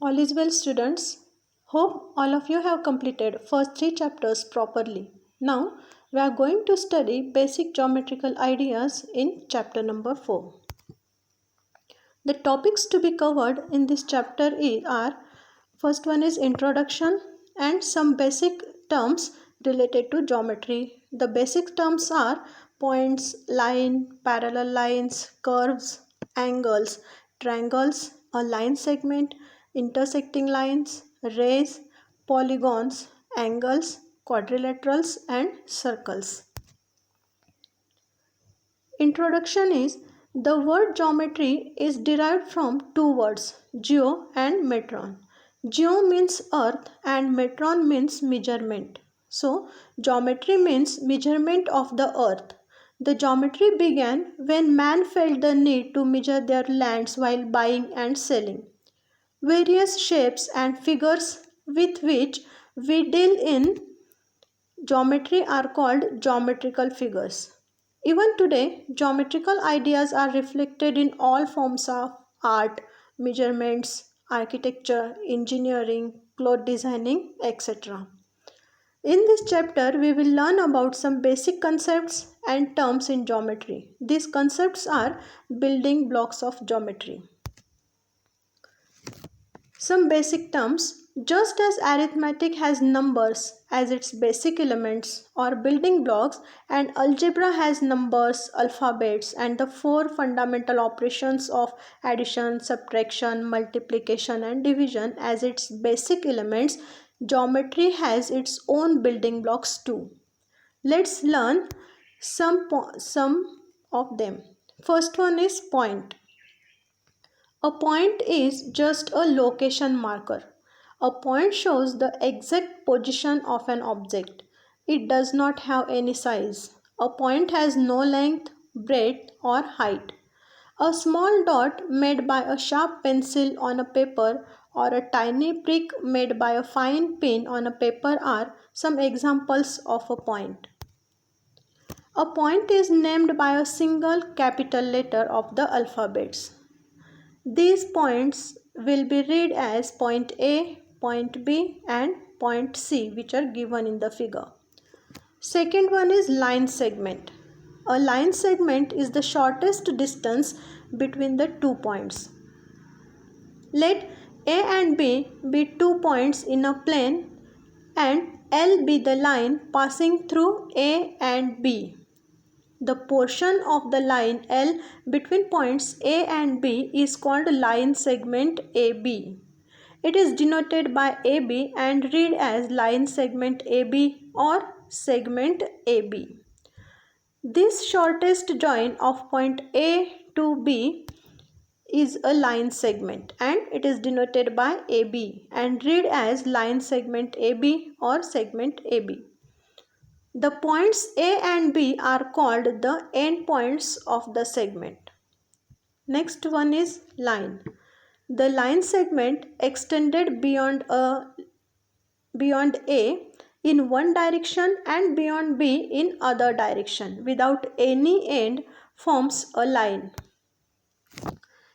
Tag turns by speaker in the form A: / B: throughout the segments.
A: All is well, students. Hope all of you have completed first 3 chapters properly. Now we are going to study basic geometrical ideas in chapter number 4. The topics to be covered in this chapter are: first one is introduction and some basic terms related to geometry. The basic terms are points, line, parallel lines, curves, angles, triangles, a line segment, intersecting lines, rays, polygons, angles, quadrilaterals and circles. Introduction is: the word geometry is derived from two words, geo and metron. Geo means earth and metron means measurement. So, geometry means measurement of the earth. The geometry began when man felt the need to measure their lands while buying and selling. Various shapes and figures with which we deal in geometry are called geometrical figures. Even today, geometrical ideas are reflected in all forms of art, measurements, architecture, engineering, cloth designing, etc. In this chapter, we will learn about some basic concepts and terms in geometry. These concepts are building blocks of geometry. Some basic terms: just as arithmetic has numbers as its basic elements or building blocks, and algebra has numbers, alphabets, and the 4 fundamental operations of addition, subtraction, multiplication, and division as its basic elements, geometry has its own building blocks too. Let's learn some of them. First one is point. A point is just a location marker. A point shows the exact position of an object. It does not have any size. A point has no length, breadth, or height. A small dot made by a sharp pencil on a paper or a tiny prick made by a fine pin on a paper are some examples of a point. A point is named by a single capital letter of the alphabets. These points will be read as point A, point B and point C, which are given in the figure. Second one is line segment. A line segment is the shortest distance between the 2 points. Let A and B be 2 points in a plane and L be the line passing through A and B. The portion of the line L between points A and B is called line segment AB. It is denoted by AB and read as line segment AB or segment AB. This shortest join of point A to B is a line segment and it is denoted by AB and read as line segment AB or segment AB. The points A and B are called the endpoints of the segment. Next one is line. The line segment extended beyond A in one direction and beyond B in other direction without any end forms a line.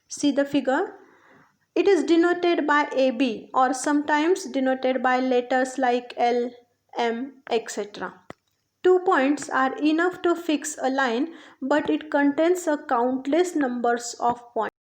A: See the figure. It is denoted by AB or sometimes denoted by letters like L, M, etc. 2 points are enough to fix a line, but it contains a countless numbers of points.